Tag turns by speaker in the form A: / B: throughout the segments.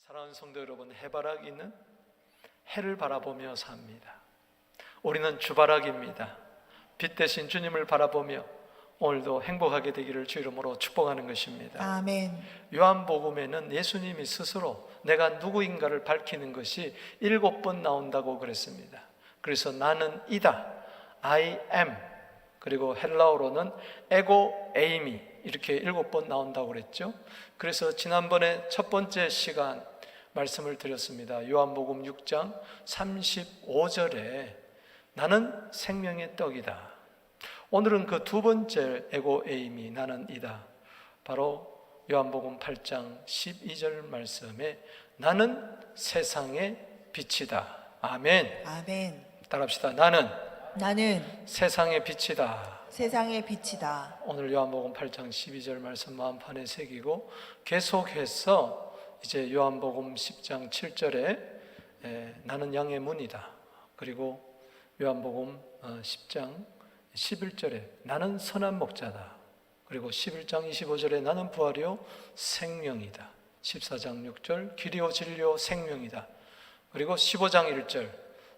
A: 사랑하는 성도 여러분, 해바라기는 해를 바라보며 삽니다. 우리는 주바라기입니다. 빛 대신 주님을 바라보며 오늘도 행복하게 되기를 주 이름으로 축복하는 것입니다.
B: 아멘.
A: 요한복음에는 예수님이 스스로 내가 누구인가를 밝히는 것이 7번 나온다고 그랬습니다. 그래서 나는 이다, I am, 그리고 헬라어로는 에고 에이미, 이렇게 7번 나온다고 그랬죠. 그래서 지난번에 첫 번째 시간 말씀을 드렸습니다. 요한복음 6장 35절에 나는 생명의 떡이다. 오늘은 그 두 번째 에고 에이미, 나는 이다, 바로 요한복음 8장 12절 말씀에 나는 세상의 빛이다. 아멘.
B: 아멘.
A: 따라합시다. 나는 세상의 빛이다.
B: 세상의 빛이다.
A: 오늘 요한복음 8장 12절 말씀 마음판에 새기고 계속해서 이제 요한복음 10장 7절에 나는 양의 문이다. 그리고 요한복음 10장 11절에 나는 선한 목자다. 그리고 11장 25절에 나는 부활이요 생명이다. 14장 6절 길이요 진리요 생명이다. 그리고 15장 1절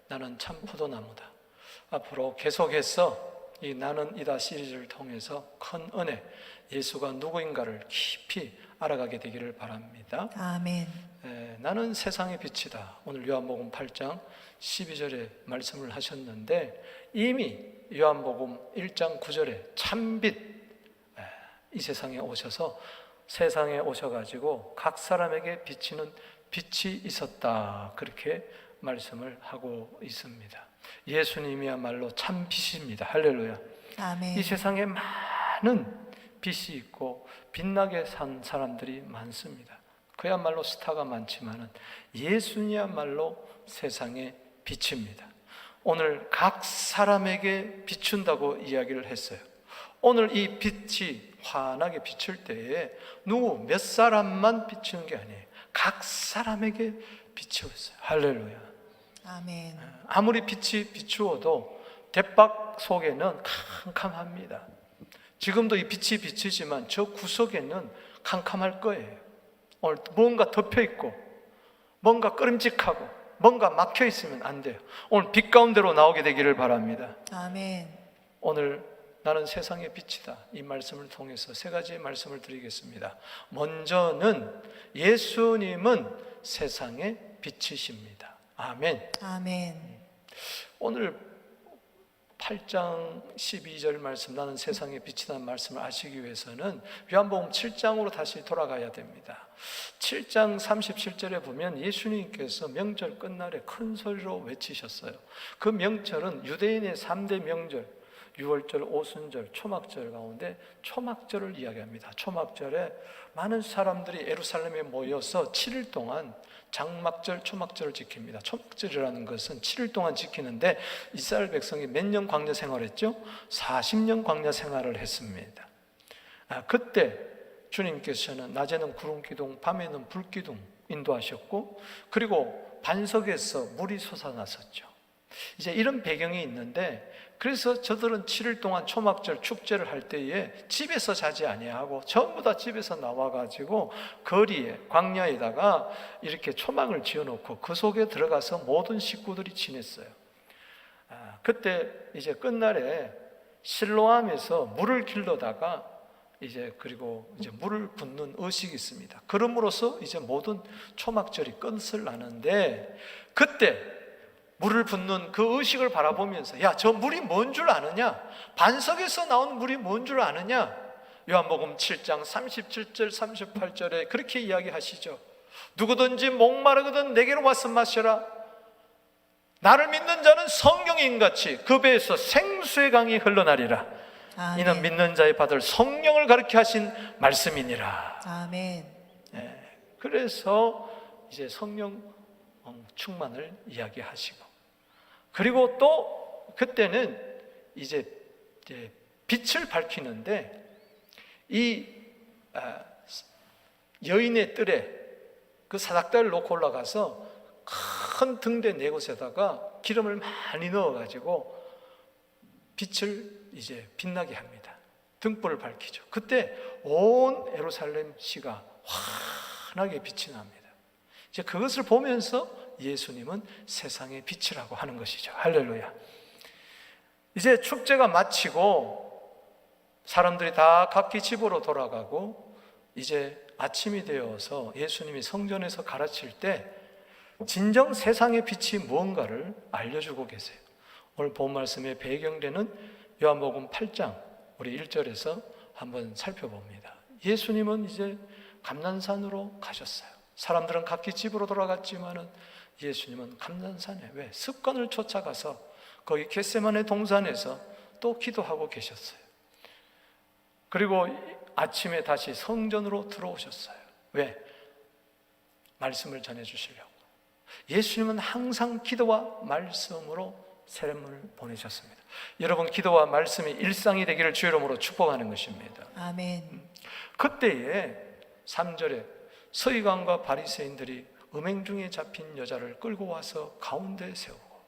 A: 나는 참 포도나무다. 앞으로 계속해서 이 나는 이다 시리즈를 통해서 큰 은혜, 예수가 누구인가를 깊이 알아가게 되기를 바랍니다.
B: 아멘.
A: 나는 세상의 빛이다. 오늘 요한복음 8장 12절에 말씀을 하셨는데 이미 요한복음 1장 9절에 참빛, 이 세상에 오셔서 세상에 오셔가지고 각 사람에게 비치는 빛이 있었다, 그렇게 말씀을 하고 있습니다. 예수님이야말로 참 빛입니다. 할렐루야.
B: 아멘.
A: 이 세상에 많은 빛이 있고 빛나게 산 사람들이 많습니다. 그야말로 스타가 많지만은 예수님이야말로 세상의 빛입니다. 오늘 각 사람에게 비춘다고 이야기를 했어요. 오늘 이 빛이 환하게 비출 때에 누구 몇 사람만 비추는 게 아니에요. 각 사람에게 비추고 있어요. 할렐루야.
B: 아멘.
A: 아무리 빛이 비추어도 갯박 속에는 캄캄합니다. 지금도 이 빛이 비치지만 저 구석에는 캄캄할 거예요. 오늘 뭔가 덮여 있고 뭔가 끄림직하고 뭔가 막혀 있으면 안 돼요. 오늘 빛 가운데로 나오게 되기를 바랍니다.
B: 아멘.
A: 오늘 나는 세상의 빛이다, 이 말씀을 통해서 세 가지의 말씀을 드리겠습니다. 먼저는 예수님은 세상의 빛이십니다. 아멘.
B: 아멘.
A: 오늘 8장 12절 말씀, 나는 세상의 빛이라는 말씀을 아시기 위해서는 요한복음 7장으로 다시 돌아가야 됩니다. 7장 37절에 보면 예수님께서 명절 끝날에 큰 소리로 외치셨어요. 그 명절은 유대인의 3대 명절, 유월절, 오순절, 초막절 가운데 초막절을 이야기합니다. 초막절에 많은 사람들이 예루살렘에 모여서 7일 동안 장막절, 초막절을 지킵니다. 초막절이라는 것은 7일 동안 지키는데 이스라엘 백성이 몇 년 광야 생활했죠? 40년 광야 생활을 했습니다. 그때 주님께서는 낮에는 구름 기둥, 밤에는 불 기둥 인도하셨고, 그리고 반석에서 물이 솟아났었죠. 이제 이런 배경이 있는데, 그래서 저들은 7일 동안 초막절 축제를 할 때에 집에서 자지 아니하고 전부 다 집에서 나와가지고 거리에, 광야에다가 이렇게 초막을 지어놓고 그 속에 들어가서 모든 식구들이 지냈어요. 그때 이제 끝날에 실로암에서 물을 길러다가 그리고 물을 붓는 의식이 있습니다. 그럼으로써 이제 모든 초막절이 끝을 나는데, 그때 물을 붓는 그 의식을 바라보면서 야, 저 물이 뭔 줄 아느냐? 반석에서 나온 물이 뭔 줄 아느냐? 요한복음 7장 37절 38절에 그렇게 이야기하시죠. 누구든지 목마르거든 내게로 와서 마셔라. 나를 믿는 자는 성경인같이 그 배에서 생수의 강이 흘러나리라.
B: 아멘.
A: 이는 믿는 자의 받을 성령을 가르쳐 하신 말씀이니라.
B: 아멘.
A: 그래서 이제 성령 충만을 이야기하시고, 그리고 또 그때는 이제 빛을 밝히는데 이 여인의 뜰에 그 사닥다리를 놓고 올라가서 큰 등대 네 곳에다가 기름을 많이 넣어가지고 빛을 이제 빛나게 합니다. 등불을 밝히죠. 그때 온 예루살렘 시가 환하게 빛이 납니다. 이제 그것을 보면서 예수님은 세상의 빛이라고 하는 것이죠. 할렐루야. 이제 축제가 마치고 사람들이 다 각기 집으로 돌아가고 이제 아침이 되어서 예수님이 성전에서 가르칠 때 진정 세상의 빛이 무언가를 알려주고 계세요. 오늘 본 말씀의 배경되는 요한복음 8장 우리 1절에서 한번 살펴봅니다. 예수님은 이제 감난산으로 가셨어요. 사람들은 각기 집으로 돌아갔지만은 예수님은 감난산에 왜? 습관을 쫓아가서 거기 겟세마네 동산에서 또 기도하고 계셨어요. 그리고 아침에 다시 성전으로 들어오셨어요. 왜? 말씀을 전해주시려고. 예수님은 항상 기도와 말씀으로 세례문을 보내셨습니다. 여러분, 기도와 말씀이 일상이 되기를 주 이름으로 축복하는 것입니다.
B: 아멘.
A: 그때에 3절에 서기관과 바리새인들이 음행 중에 잡힌 여자를 끌고 와서 가운데 세우고,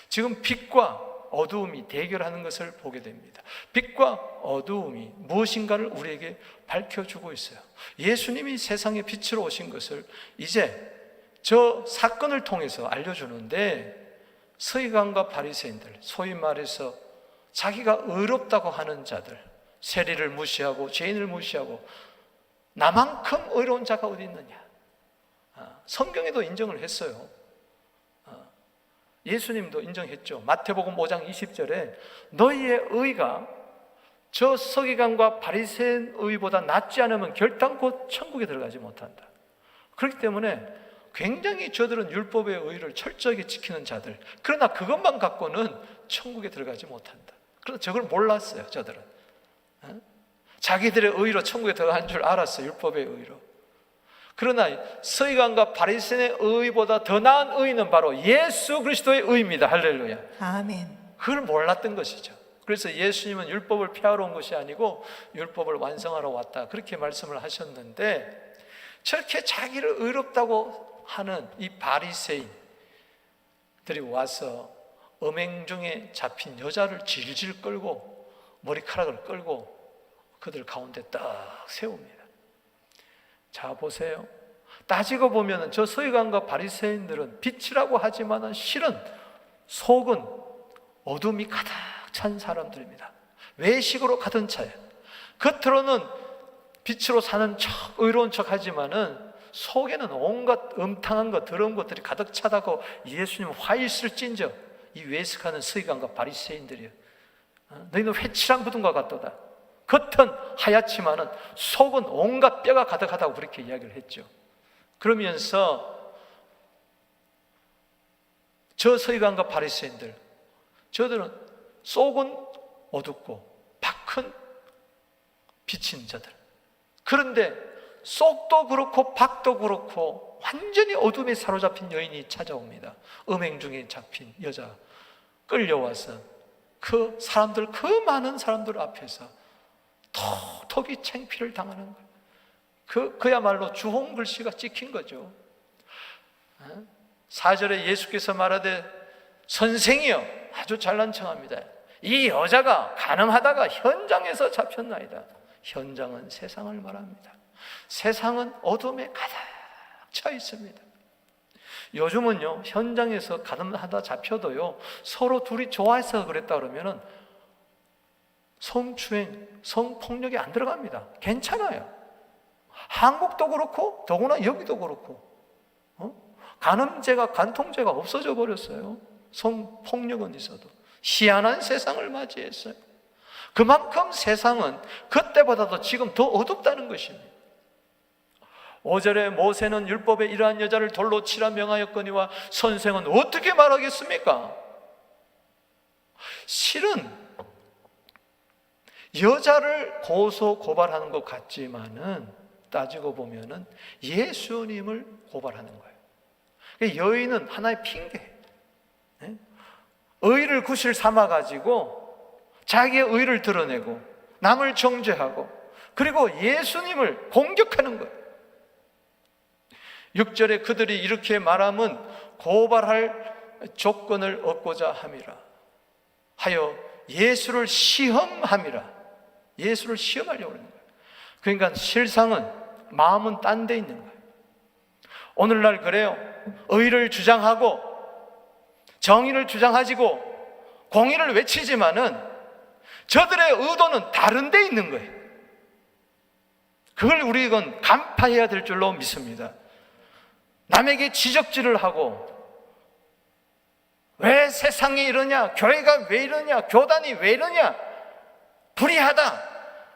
A: 지금 빛과 어두움이 대결하는 것을 보게 됩니다. 빛과 어두움이 무엇인가를 우리에게 밝혀주고 있어요. 예수님이 세상의 빛으로 오신 것을 이제 저 사건을 통해서 알려주는데, 서기관과 바리새인들, 소위 말해서 자기가 의롭다고 하는 자들, 세리를 무시하고 죄인을 무시하고 나만큼 의로운 자가 어디 있느냐, 성경에도 인정을 했어요. 예수님도 인정했죠. 마태복음 5장 20절에 너희의 의가 저 서기관과 바리새인 의보다 낫지 않으면 결단코 천국에 들어가지 못한다. 그렇기 때문에 굉장히 저들은 율법의 의를 철저하게 지키는 자들, 그러나 그것만 갖고는 천국에 들어가지 못한다. 그래서 저걸 몰랐어요. 저들은 자기들의 의로 천국에 들어간 줄 알았어요. 율법의 의로. 그러나 서기관과 바리새인의 의보다 더 나은 의는 바로 예수 그리스도의 의입니다. 할렐루야.
B: 아멘.
A: 그걸 몰랐던 것이죠. 그래서 예수님은 율법을 폐하러 온 것이 아니고 율법을 완성하러 왔다, 그렇게 말씀을 하셨는데, 저렇게 자기를 의롭다고 하는 이 바리새인들이 와서 음행 중에 잡힌 여자를 질질 끌고 머리카락을 끌고 그들 가운데 딱 세웁니다. 자, 보세요. 따지고 보면 저 서기관과 바리새인들은 빛이라고 하지만 실은 속은 어둠이 가득 찬 사람들입니다. 외식으로 가득 차요. 겉으로는 빛으로 사는 척, 의로운 척 하지만은 속에는 온갖 음탕한 것, 더러운 것들이 가득 차다고 예수님은 화 있을진저 이 외식하는 서기관과 바리새인들이요, 너희는 회칠한 구dun과 같도다. 겉은 하얗지만은 속은 온갖 뼈가 가득하다고 그렇게 이야기를 했죠. 그러면서 저 서기관과 바리새인들, 저들은 속은 어둡고 밖은 비친 자들. 그런데 속도 그렇고 밖도 그렇고 완전히 어둠에 사로잡힌 여인이 찾아옵니다. 음행 중에 잡힌 여자 끌려와서 그 사람들, 그 많은 사람들 앞에서 톡톡이 창피를 당하는 거예요. 그야말로 주홍 글씨가 찍힌 거죠. 4절에 예수께서 말하되 선생이여, 아주 잘난 척합니다. 이 여자가 간음하다가 현장에서 잡혔나이다. 현장은 세상을 말합니다. 세상은 어둠에 가득 차 있습니다. 요즘은요, 현장에서 간음하다 잡혀도요, 서로 둘이 좋아해서 그랬다 그러면은 성추행, 성폭력이 안 들어갑니다. 괜찮아요. 한국도 그렇고 더구나 여기도 그렇고 간음죄가, 간통죄가 없어져 버렸어요. 성폭력은 있어도. 희한한 세상을 맞이했어요. 그만큼 세상은 그때보다도 지금 더 어둡다는 것입니다. 5절에 모세는 율법에 이러한 여자를 돌로 치라 명하였거니와 선생은 어떻게 말하겠습니까? 실은 여자를 고소 고발하는 것 같지만은 따지고 보면은 예수님을 고발하는 거예요. 여인은 하나의 핑계, 의를 구실 삼아가지고 자기의 의를 드러내고 남을 정죄하고 그리고 예수님을 공격하는 거예요. 6절에 그들이 이렇게 말함은 고발할 조건을 얻고자 함이라 하여 예수를 시험함이라. 예수를 시험하려고 하는 거예요. 그러니까 실상은, 마음은 딴 데 있는 거예요. 오늘날 그래요. 의를 주장하고 정의를 주장하지고 공의를 외치지만은 저들의 의도는 다른 데 있는 거예요. 그걸 우리는 간파해야 될 줄로 믿습니다. 남에게 지적질을 하고 왜 세상이 이러냐, 교회가 왜 이러냐, 교단이 왜 이러냐, 불의하다,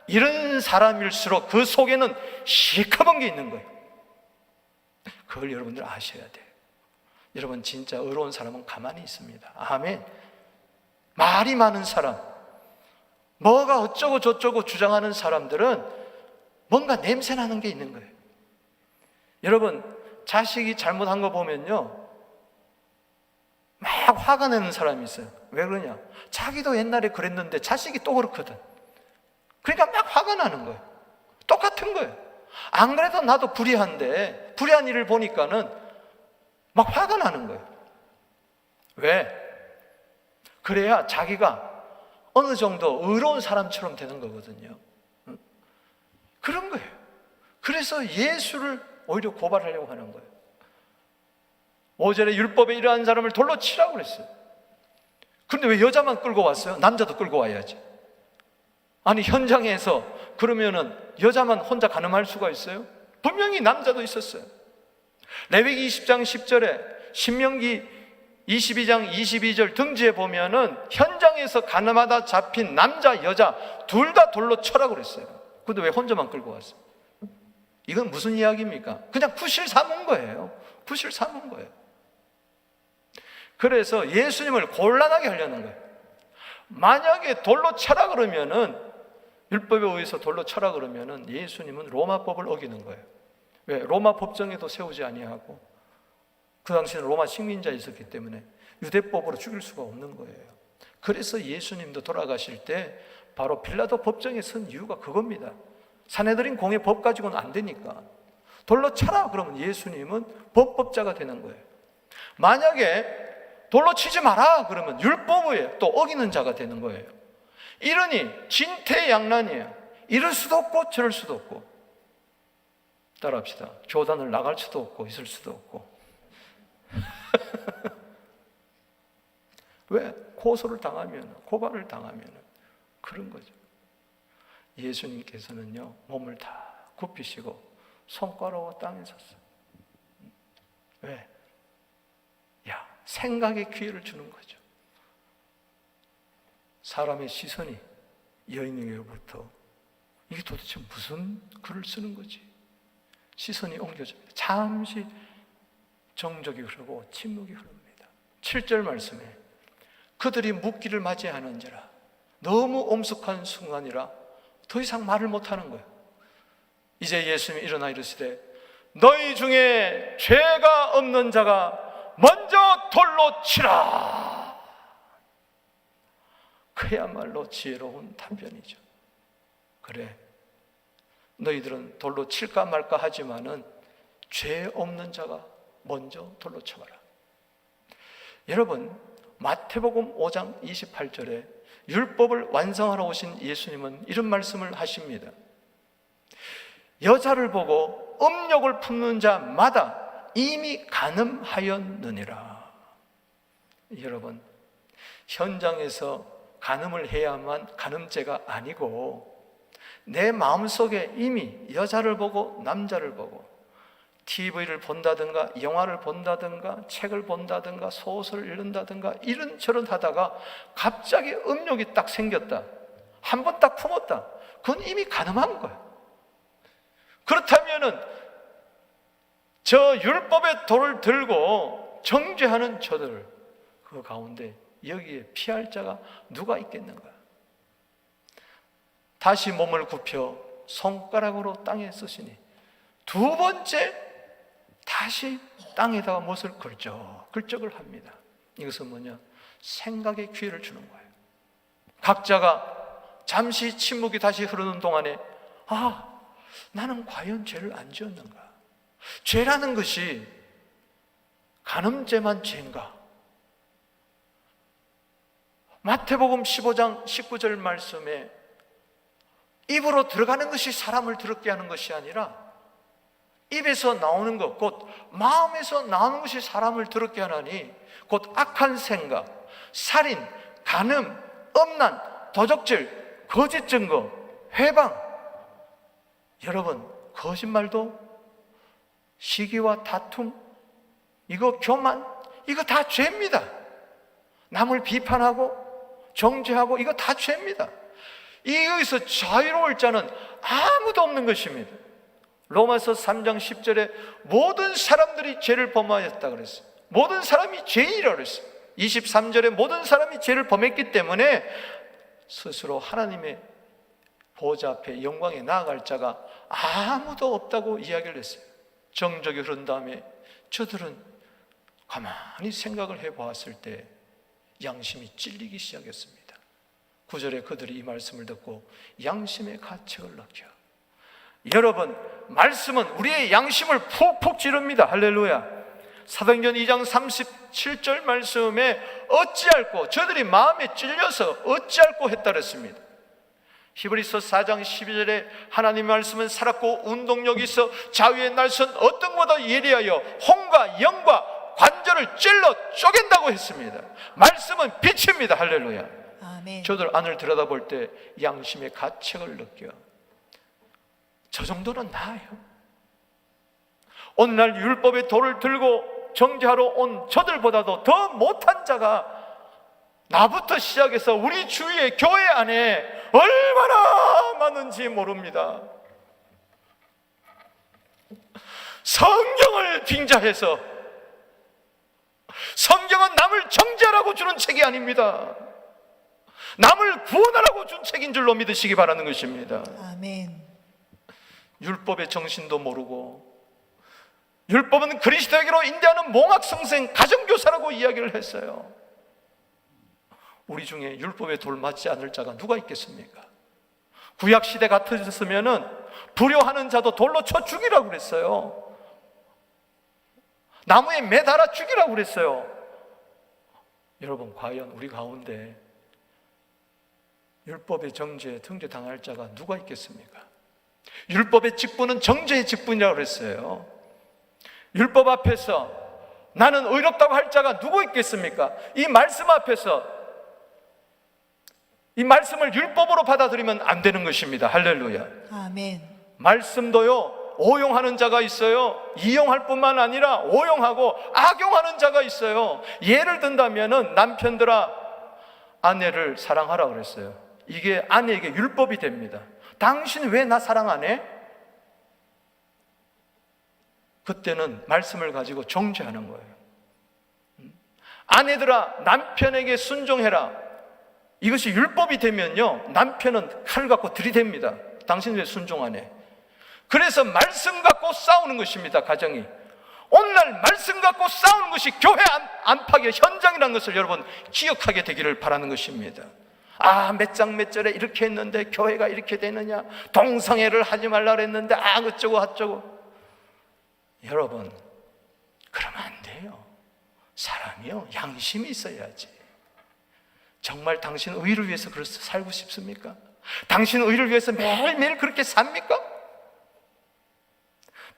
A: 이런 사람일수록 그 속에는 시커먼 게 있는 거예요. 그걸 여러분들 아셔야 돼요. 여러분, 진짜 의로운 사람은 가만히 있습니다. 아멘. 말이 많은 사람, 뭐가 어쩌고 저쩌고 주장하는 사람들은 뭔가 냄새나는 게 있는 거예요. 여러분, 자식이 잘못한 거 보면요, 막 화가 나는 사람이 있어요. 왜 그러냐? 자기도 옛날에 그랬는데 자식이 또 그렇거든. 그러니까 막 화가 나는 거예요. 똑같은 거예요. 안 그래도 나도 불의한데 불의한 일을 보니까는 막 화가 나는 거예요. 왜? 그래야 자기가 어느 정도 의로운 사람처럼 되는 거거든요. 그런 거예요. 그래서 예수를 오히려 고발하려고 하는 거예요. 5절에 율법에 이러한 사람을 돌로 치라고 그랬어요. 그런데 왜 여자만 끌고 왔어요? 남자도 끌고 와야지. 아니, 현장에서 그러면은 여자만 혼자 가늠할 수가 있어요? 분명히 남자도 있었어요. 레위기 20장 10절에 신명기 22장 22절 등지에 보면은 현장에서 가늠하다 잡힌 남자 여자 둘 다 돌로 쳐라고 그랬어요. 근데 왜 혼자만 끌고 왔어요? 이건 무슨 이야기입니까? 그냥 구실 삼은 거예요. 구실 삼은 거예요. 그래서 예수님을 곤란하게 하려는 거예요. 만약에 돌로 쳐라 그러면은, 율법에 의해서 돌로 쳐라 그러면은 예수님은 로마법을 어기는 거예요. 왜? 로마 법정에도 세우지 아니하고 그 당시에는 로마 식민자였었기 때문에 유대법으로 죽일 수가 없는 거예요. 그래서 예수님도 돌아가실 때 바로 빌라도 법정에 선 이유가 그겁니다. 산헤드린 공의 법 가지고는 안 되니까 돌로 쳐라 그러면 예수님은 범법자가 되는 거예요. 만약에 돌로 치지 마라 그러면 율법에 또 어기는 자가 되는 거예요. 이러니 진퇴양난이에요. 이럴 수도 없고 저럴 수도 없고. 따라합시다. 교단을 나갈 수도 없고 있을 수도 없고. 왜? 고소를 당하면, 고발을 당하면 그런 거죠. 예수님께서는요, 몸을 다 굽히시고 손가락으로 땅에 섰어요. 왜? 야, 생각의 기회를 주는 거죠. 사람의 시선이 여인에게로부터 이게 도대체 무슨 글을 쓰는 거지? 시선이 옮겨집니다. 잠시 정적이 흐르고 침묵이 흐릅니다. 7절 말씀에 그들이 묻기를 맞이하는지라, 너무 엄숙한 순간이라 더 이상 말을 못하는 거예요. 이제 예수님이 일어나 이르시되 너희 중에 죄가 없는 자가 먼저 돌로 치라. 그야말로 지혜로운 답변이죠. 그래, 너희들은 돌로 칠까 말까 하지만은 죄 없는 자가 먼저 돌로 쳐봐라. 여러분, 마태복음 5장 28절에 율법을 완성하러 오신 예수님은 이런 말씀을 하십니다. 여자를 보고 음욕을 품는 자마다 이미 간음하였느니라. 여러분, 현장에서 간음을 해야만 간음죄가 아니고 내 마음속에 이미 여자를 보고 남자를 보고 TV를 본다든가 영화를 본다든가 책을 본다든가 소설을 읽는다든가 이런저런 하다가 갑자기 음욕이 딱 생겼다, 한 번 딱 품었다, 그건 이미 간음한 거예요. 그렇다면은 저 율법의 돌을 들고 정죄하는 저들 그 가운데 여기에 피할 자가 누가 있겠는가? 다시 몸을 굽혀 손가락으로 땅에 쓰시니 두 번째 다시 땅에다가 못을 걸적을 합니다. 이것은 뭐냐? 생각의 기회를 주는 거예요. 각자가 잠시 침묵이 다시 흐르는 동안에 나는 과연 죄를 안 지었는가? 죄라는 것이 간음죄만 죄인가? 마태복음 15장 19절 말씀에 입으로 들어가는 것이 사람을 더럽게 하는 것이 아니라 입에서 나오는 것, 곧 마음에서 나오는 것이 사람을 더럽게 하나니 곧 악한 생각, 살인, 간음, 음란, 도적질, 거짓 증거, 회방. 여러분, 거짓말도, 시기와 다툼, 이거 교만, 이거 다 죄입니다. 남을 비판하고 정죄하고 이거 다 죄입니다. 이거에서 자유로울 자는 아무도 없는 것입니다. 로마서 3장 10절에 모든 사람들이 죄를 범하였다 그랬어요. 모든 사람이 죄인이라고 그랬어요. 23절에 모든 사람이 죄를 범했기 때문에 스스로 하나님의 보좌 앞에 영광에 나아갈 자가 아무도 없다고 이야기를 했어요. 정적이 흐른 다음에 저들은 가만히 생각을 해보았을 때 양심이 찔리기 시작했습니다. 9절에 그들이 이 말씀을 듣고 양심의 가책을 느껴. 여러분, 말씀은 우리의 양심을 푹푹 찌릅니다. 할렐루야. 사도행전 2장 37절 말씀에 어찌할꼬, 저들이 마음에 찔려서 어찌할꼬 했다 그랬습니다. 히브리서 4장 12절에 하나님의 말씀은 살았고 운동력이 있어 자위의 날선 어떤 것보다 예리하여 혼과 영과 관절을 찔러 쪼갠다고 했습니다. 말씀은 빛입니다. 할렐루야.
B: 아멘.
A: 저들 안을 들여다볼 때 양심의 가책을 느껴. 저 정도는 나아요. 오늘날 율법의 돌을 들고 정죄하러 온 저들보다도 더 못한 자가 나부터 시작해서 우리 주위의 교회 안에 얼마나 많은지 모릅니다. 성경을 빙자해서, 성경은 남을 정죄하라고 주는 책이 아닙니다. 남을 구원하라고 준 책인 줄로 믿으시기 바라는 것입니다.
B: 아멘.
A: 율법의 정신도 모르고, 율법은 그리스도에게로 인도하는 몽학성생 가정교사라고 이야기를 했어요. 우리 중에 율법에 돌 맞지 않을 자가 누가 있겠습니까? 구약시대 같았으면 불효하는 자도 돌로 쳐 죽이라고 그랬어요. 나무에 매달아 죽이라고 그랬어요. 여러분, 과연 우리 가운데 율법의 정죄에 등재당할 자가 누가 있겠습니까? 율법의 직분은 정죄의 직분이라고 그랬어요. 율법 앞에서 나는 의롭다고 할 자가 누구 있겠습니까? 이 말씀 앞에서 이 말씀을 율법으로 받아들이면 안 되는 것입니다. 할렐루야.
B: 아멘.
A: 말씀도요, 오용하는 자가 있어요. 이용할 뿐만 아니라 오용하고 악용하는 자가 있어요. 예를 든다면은 남편들아 아내를 사랑하라 그랬어요. 이게 아내에게 율법이 됩니다. 당신 왜 나 사랑 안 해? 그때는 말씀을 가지고 정죄하는 거예요. 아내들아 남편에게 순종해라. 이것이 율법이 되면요, 남편은 칼 갖고 들이댑니다. 당신 왜 순종 안 해? 그래서 말씀 갖고 싸우는 것입니다. 가정이. 오늘날 말씀 갖고 싸우는 것이 교회 안팎의 현장이라는 것을 여러분 기억하게 되기를 바라는 것입니다. 아, 몇 장 몇 절에 이렇게 했는데 교회가 이렇게 되느냐, 동성애를 하지 말라 그랬는데 어쩌고 어쩌고. 여러분, 그러면 안 돼요. 사람이요, 양심이 있어야지. 정말 당신 의를 위해서 그렇게 살고 싶습니까? 당신 의를 위해서 매일매일 그렇게 삽니까?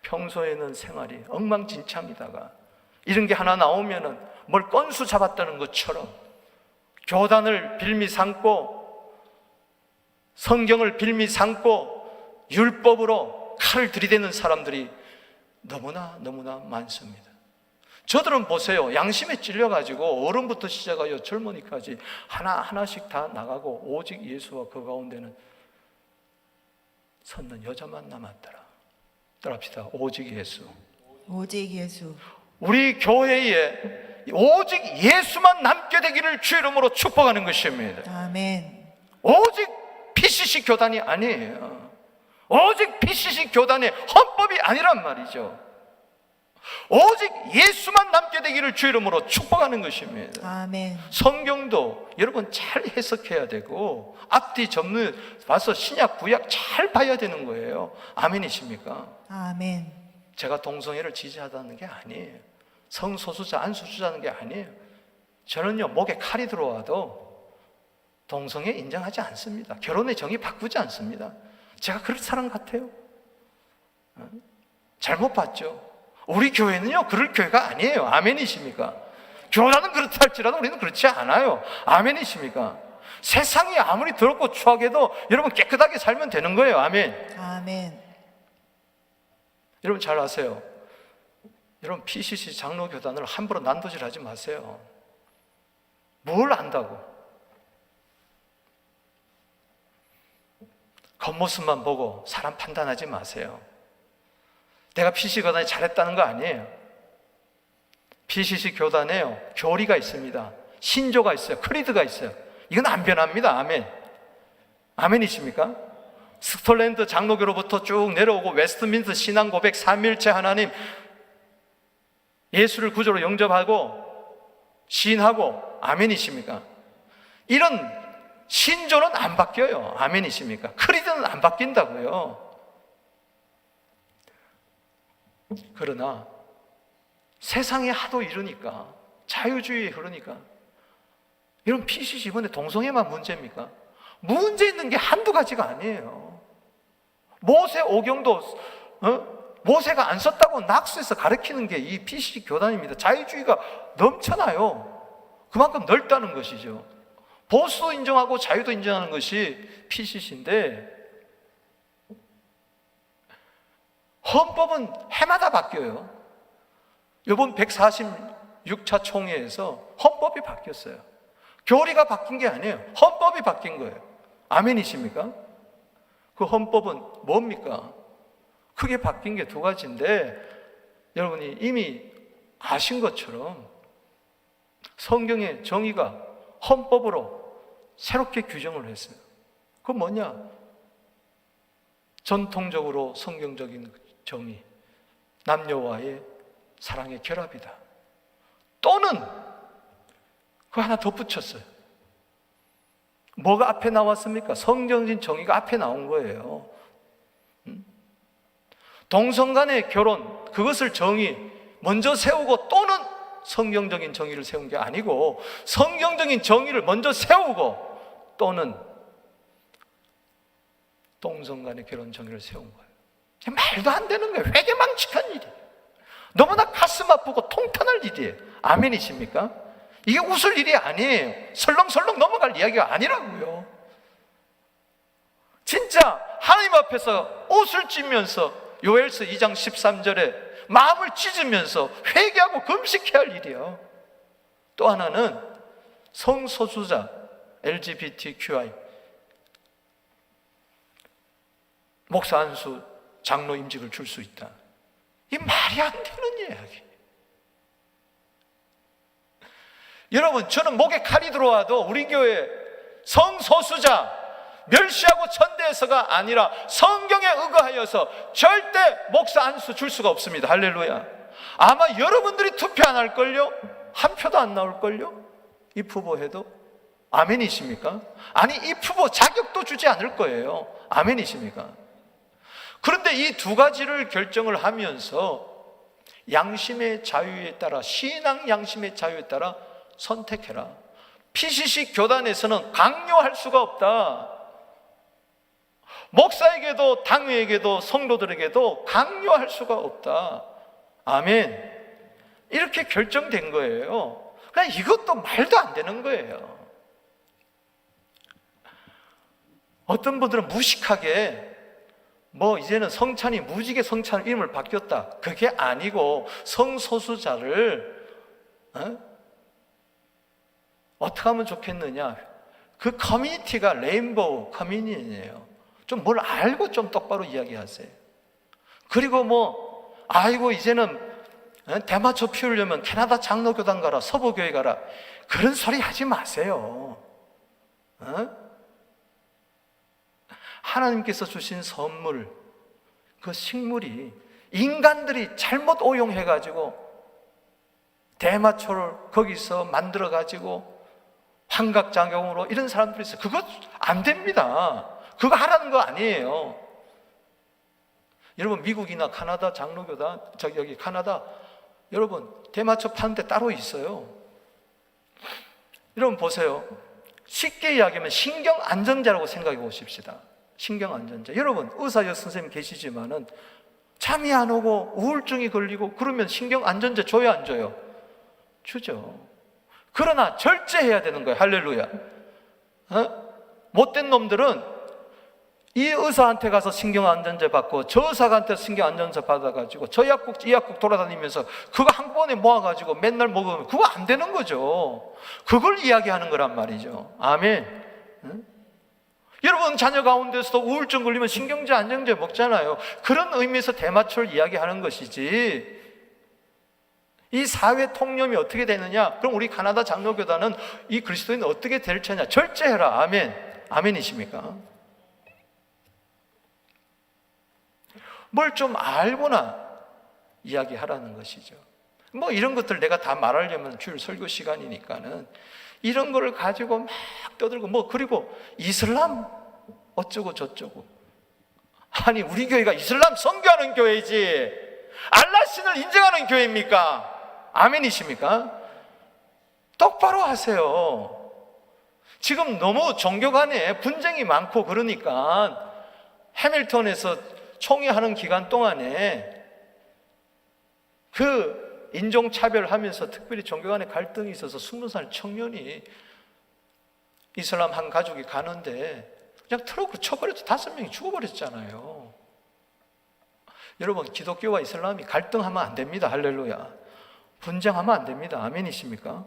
A: 평소에는 생활이 엉망진창이다가 이런 게 하나 나오면은 뭘 건수 잡았다는 것처럼 교단을 빌미 삼고 성경을 빌미 삼고 율법으로 칼을 들이대는 사람들이 너무나 많습니다. 저들은 보세요, 양심에 찔려가지고 어른부터 시작하여 젊은이까지 하나씩 다 나가고 오직 예수와 그 가운데는 섰는 여자만 남았더라. 따라합시다. 오직 예수.
B: 오직 예수.
A: 우리 교회에 오직 예수만 남게 되기를 주의 이름으로 축복하는 것입니다.
B: 아멘.
A: 오직 PCC 교단이 아니에요. 오직 PCC 교단의 헌법이 아니란 말이죠. 오직 예수만 남게 되기를 주의 이름으로 축복하는 것입니다.
B: 아멘.
A: 성경도 여러분 잘 해석해야 되고 앞뒤 전문 봐서 신약 구약 잘 봐야 되는 거예요. 아멘이십니까?
B: 아멘.
A: 제가 동성애를 지지하다는 게 아니에요. 성소수자 안소수자는 게 아니에요. 저는요, 목에 칼이 들어와도 동성애 인정하지 않습니다. 결혼의 정의 바꾸지 않습니다. 제가 그럴 사람 같아요. 잘못 봤죠. 우리 교회는요 그럴 교회가 아니에요. 아멘이십니까? 교단은 그렇다 할지라도 우리는 그렇지 않아요. 아멘이십니까? 세상이 아무리 더럽고 추하게도 여러분 깨끗하게 살면 되는 거예요. 아멘.
B: 아멘.
A: 여러분 잘 아세요. 여러분 PCC 장로교단을 함부로 난도질하지 마세요. 뭘 안다고? 겉모습만 보고 사람 판단하지 마세요. 내가 PCC 교단이 잘했다는 거 아니에요. PCC 교단에요 교리가 있습니다. 신조가 있어요. 크리드가 있어요. 이건 안 변합니다. 아멘. 아멘이십니까? 스콜랜드 장로교로부터 쭉 내려오고 웨스트민스터 신앙 고백, 삼위일체 하나님, 예수를 구주로 영접하고 시인하고, 아멘이십니까? 이런 신조는 안 바뀌어요. 아멘이십니까? 크리드는 안 바뀐다고요. 그러나 세상에 하도 이러니까, 자유주의에 흐르니까, 이런 PCC 이번에 동성애만 문제입니까? 문제 있는 게 한두 가지가 아니에요. 모세 오경도 모세가 안 썼다고 낙서해서 가르치는 게 이 PCC 교단입니다. 자유주의가 넘쳐나요. 그만큼 넓다는 것이죠. 보수도 인정하고 자유도 인정하는 것이 PCC인데, 헌법은 해마다 바뀌어요. 이번 146차 총회에서 헌법이 바뀌었어요. 교리가 바뀐 게 아니에요. 헌법이 바뀐 거예요. 아멘이십니까? 그 헌법은 뭡니까? 크게 바뀐 게 두 가지인데, 여러분이 이미 아신 것처럼 성경의 정의가 헌법으로 새롭게 규정을 했어요. 그건 뭐냐? 전통적으로 성경적인 정의, 남녀와의 사랑의 결합이다. 또는 그거 하나 덧붙였어요. 뭐가 앞에 나왔습니까? 성경적인 정의가 앞에 나온 거예요. 동성 간의 결혼, 그것을 정의 먼저 세우고 또는 성경적인 정의를 세운 게 아니고, 성경적인 정의를 먼저 세우고 또는 동성 간의 결혼 정의를 세운 거예요. 말도 안 되는 거예요. 회개망측한 일이에요. 너무나 가슴 아프고 통탄할 일이에요. 아멘이십니까? 이게 웃을 일이 아니에요. 설렁설렁 넘어갈 이야기가 아니라고요. 진짜 하나님 앞에서 옷을 찢으면서 요엘서 2장 13절에 마음을 찢으면서 회개하고 금식해야 할 일이에요. 또 하나는 성소수자 LGBTQI 목사 안수 장로 임직을 줄 수 있다. 이 말이 안 되는 이야기. 여러분, 저는 목에 칼이 들어와도 우리 교회 성소수자 멸시하고 천대해서가 아니라 성경에 의거하여서 절대 목사 안수 줄 수가 없습니다. 할렐루야. 아마 여러분들이 투표 안 할걸요? 한 표도 안 나올걸요? 이 후보 해도? 아멘이십니까? 아니, 이 후보 자격도 주지 않을 거예요. 아멘이십니까? 그런데 이 두 가지를 결정을 하면서 양심의 자유에 따라, 신앙 양심의 자유에 따라 선택해라. PCC 교단에서는 강요할 수가 없다. 목사에게도 당회에게도 성도들에게도 강요할 수가 없다. 아멘. 이렇게 결정된 거예요. 그냥 이것도 말도 안 되는 거예요. 어떤 분들은 무식하게 이제는 성찬이 무지개 성찬 이름을 바뀌었다. 그게 아니고 성소수자를 어떻게 하면 좋겠느냐. 그 커뮤니티가 레인보우 커뮤니티예요. 좀 뭘 알고 좀 똑바로 이야기하세요. 그리고 아이고 이제는 대마초 피우려면 캐나다 장로교단 가라, 서부교회 가라, 그런 소리 하지 마세요. 하나님께서 주신 선물, 그 식물이 인간들이 잘못 오용해가지고 대마초를 거기서 만들어가지고 환각작용으로 이런 사람들이 있어요. 그거 안 됩니다. 그거 하라는 거 아니에요. 여러분, 미국이나 카나다 장로교단, 여기 카나다, 여러분 대마초 파는 데 따로 있어요. 여러분 보세요. 쉽게 이야기하면 신경안전자라고 생각해 보십시다. 신경안전자. 여러분 의사 선생님 계시지만은 잠이 안 오고 우울증이 걸리고 그러면 신경안전제 줘요, 안 줘요? 주죠. 그러나 절제해야 되는 거예요. 할렐루야. 못된 놈들은 이 의사한테 가서 신경안전제 받고 저 의사한테 신경안전제 받아가지고 저 약국 이 약국 돌아다니면서 그거 한 번에 모아가지고 맨날 먹으면 그거 안 되는 거죠. 그걸 이야기하는 거란 말이죠. 아멘. 여러분 자녀 가운데서도 우울증 걸리면 신경제 안정제 먹잖아요. 그런 의미에서 대마초를 이야기하는 것이지, 이 사회 통념이 어떻게 되느냐? 그럼 우리 가나다 장로교단은 이 그리스도인 어떻게 될 처냐? 절제해라. 아멘. 아멘이십니까? 뭘 좀 알고나 이야기하라는 것이죠. 뭐 이런 것들 내가 다 말하려면 주일 설교 시간이니까는 이런 거를 가지고 막 떠들고, 뭐 그리고 이슬람 어쩌고 저쩌고. 아니 우리 교회가 이슬람 선교하는 교회지 알라 신을 인정하는 교회입니까? 아멘이십니까? 똑바로 하세요. 지금 너무 종교 간에 분쟁이 많고 그러니까 해밀턴에서 총회하는 기간 동안에 그 인종차별하면서 특별히 종교 간에 갈등이 있어서 20살 청년이 이슬람 한 가족이 가는데 그냥 트럭으로 쳐버려서 5명이 죽어버렸잖아요. 여러분 기독교와 이슬람이 갈등하면 안 됩니다. 할렐루야. 분쟁하면 안 됩니다. 아멘이십니까?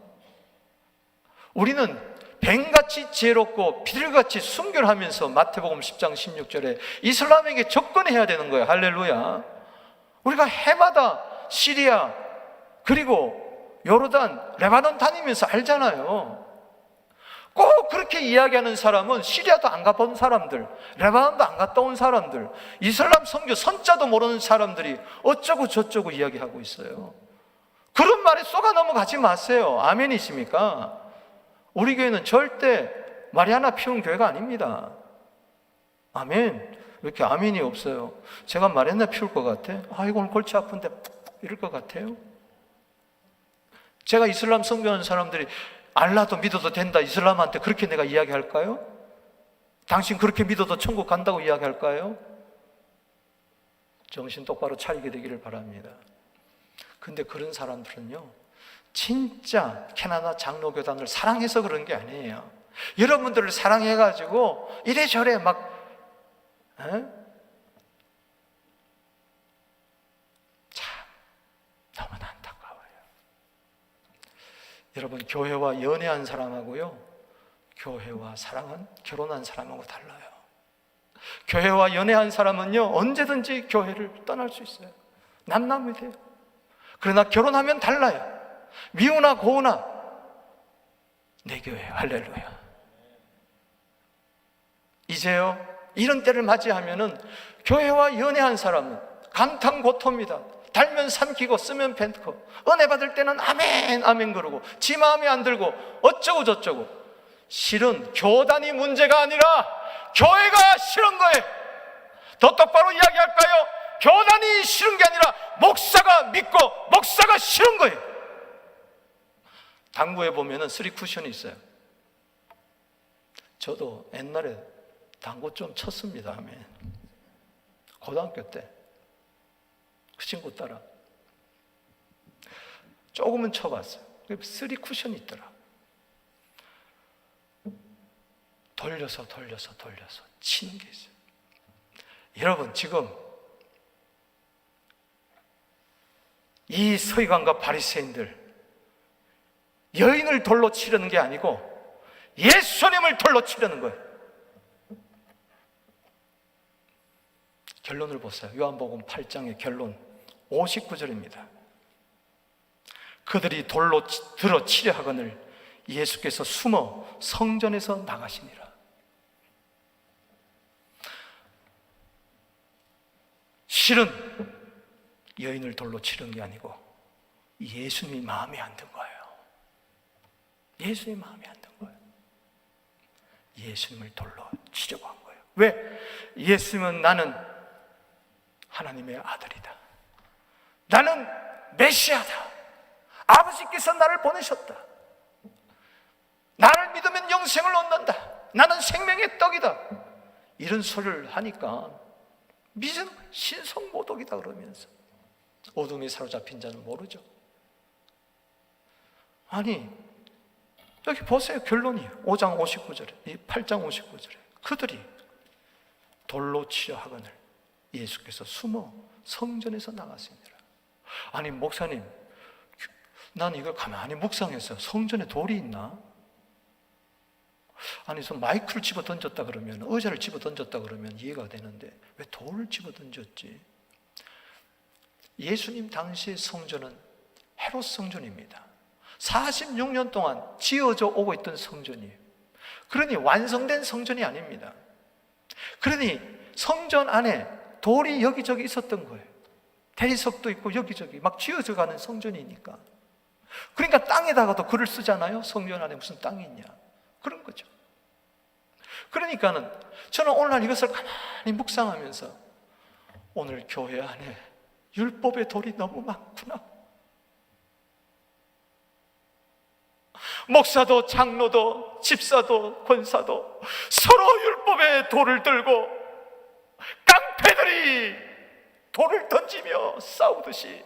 A: 우리는 뱀같이 지혜롭고 비둘기같이 순결하면서 마태복음 10장 16절에 이슬람에게 접근해야 되는 거예요. 할렐루야. 우리가 해마다 시리아 그리고 요르단, 레바논 다니면서 알잖아요. 꼭 그렇게 이야기하는 사람은 시리아도 안 가본 사람들, 레바논도 안 갔다 온 사람들, 이슬람 선교 선자도 모르는 사람들이 어쩌고 저쩌고 이야기하고 있어요. 그런 말에 쏘가 넘어가지 마세요. 아멘이십니까? 우리 교회는 절대 마리아나 피운 교회가 아닙니다. 아멘. 왜 이렇게 아멘이 없어요? 제가 마리아나 피울 것 같아? 아이고 오늘 골치 아픈데 이럴 것 같아요? 제가 이슬람 선교하는 사람들이 알라도 믿어도 된다 이슬람한테 그렇게 내가 이야기할까요? 당신 그렇게 믿어도 천국 간다고 이야기할까요? 정신 똑바로 차리게 되기를 바랍니다. 근데 그런 사람들은요 진짜 캐나다 장로교단을 사랑해서 그런 게 아니에요. 여러분들을 사랑해가지고 이래저래 막 참 너무나 안타까워요. 여러분 교회와 연애한 사람하고요 교회와 사랑은 결혼한 사람하고 달라요. 교회와 연애한 사람은요 언제든지 교회를 떠날 수 있어요. 남남이 돼요. 그러나 결혼하면 달라요. 미우나 고우나 내 교회. 할렐루야. 이제요 이런 때를 맞이하면은 교회와 연애한 사람은 감탄고토입니다. 달면 삼키고 쓰면 뱉고 은혜 받을 때는 아멘 아멘 그러고 지 마음에 안 들고 어쩌고 저쩌고. 실은 교단이 문제가 아니라 교회가 싫은 거예요. 더 똑바로 이야기할까요? 교단이 싫은 게 아니라 목사가 믿고 목사가 싫은 거예요. 당구에 보면은 3쿠션이 있어요. 저도 옛날에 당구 좀 쳤습니다. 아멘. 고등학교 때 그 친구 따라 조금은 쳐봤어요. 3쿠션이 있더라. 돌려서 치는 게 있어요. 여러분 지금 이 서기관과 바리새인들 여인을 돌로 치려는 게 아니고 예수님을 돌로 치려는 거예요. 결론을 보세요. 요한복음 8장의 결론 59절입니다. 그들이 돌로 들어 치려 하거늘 예수께서 숨어 성전에서 나가시니라. 실은 여인을 돌로 치는 게 아니고 예수님이 마음에 안 든 거예요. 예수님이 마음에 안 든 거예요. 예수님을 돌로 치려고 한 거예요. 왜? 예수님은 나는 하나님의 아들이다. 나는 메시아다. 아버지께서 나를 보내셨다. 나를 믿으면 영생을 얻는다. 나는 생명의 떡이다. 이런 소리를 하니까 믿음 신성모독이다 그러면서 어둠에 사로잡힌 자는 모르죠. 아니 여기 보세요. 결론이 5장 59절에, 이 8장 59절에 그들이 돌로 치려 하거늘 예수께서 숨어 성전에서 나갔습니다. 아니 목사님, 난 이걸 가만히 묵상해서 성전에 돌이 있나? 아니 마이크를 집어 던졌다 그러면, 의자를 집어 던졌다 그러면 이해가 되는데 왜 돌을 집어 던졌지? 예수님 당시의 성전은 헤롯 성전입니다. 46년 동안 지어져 오고 있던 성전이에요. 그러니 완성된 성전이 아닙니다. 그러니 성전 안에 돌이 여기저기 있었던 거예요. 대리석도 있고 여기저기 막 지어져 가는 성전이니까. 그러니까 땅에다가도 글을 쓰잖아요. 성전 안에 무슨 땅이 있냐, 그런 거죠. 그러니까는 저는 오늘날 이것을 가만히 묵상하면서 오늘 교회 안에 율법의 돌이 너무 많구나. 목사도 장로도 집사도 권사도 서로 율법의 돌을 들고 깡패들이 돌을 던지며 싸우듯이,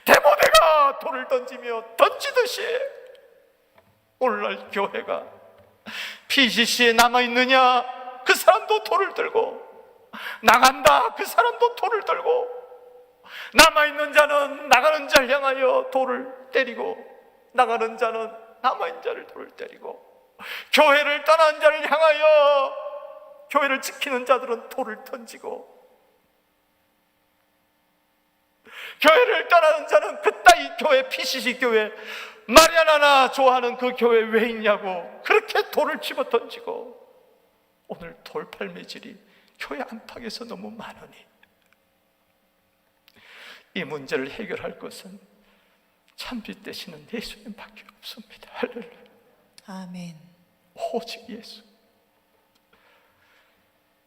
A: 데모대가 돌을 던지듯이 오늘날 교회가 PCC에 남아있느냐, 그 사람도 돌을 들고, 나간다, 그 사람도 돌을 들고, 남아있는 자는 나가는 자를 향하여 돌을 때리고, 나가는 자는 남아있는 자를 돌을 때리고, 교회를 떠난 자를 향하여 교회를 지키는 자들은 돌을 던지고, 교회를 떠나는 자는 그따위 교회, PCC 교회, 마리아나나 좋아하는 그 교회 왜 있냐고 그렇게 돌을 집어 던지고, 오늘 돌팔매질이 교회 안팎에서 너무 많으니 이 문제를 해결할 것은 참빛 되시는 예수님밖에 없습니다. 할렐루야.
B: 아멘.
A: 오직 예수.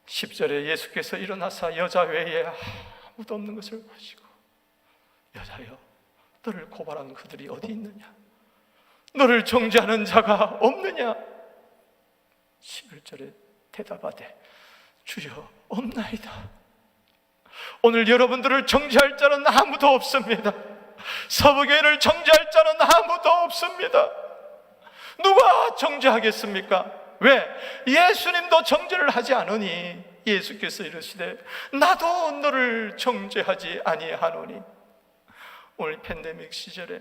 A: 10절에 예수께서 일어나사 여자 외에 아무도 없는 것을 보시고, 여자여, 너를 고발한 그들이 어디 있느냐? 너를 정죄하는 자가 없느냐? 11절에 대답하되 주여 없나이다. 오늘 여러분들을 정죄할 자는 아무도 없습니다. 서부교회를 정죄할 자는 아무도 없습니다. 누가 정죄하겠습니까? 왜? 예수님도 정죄를 하지 않으니 예수께서 이르시되 나도 너를 정죄하지 아니하노니. 오늘 팬데믹 시절에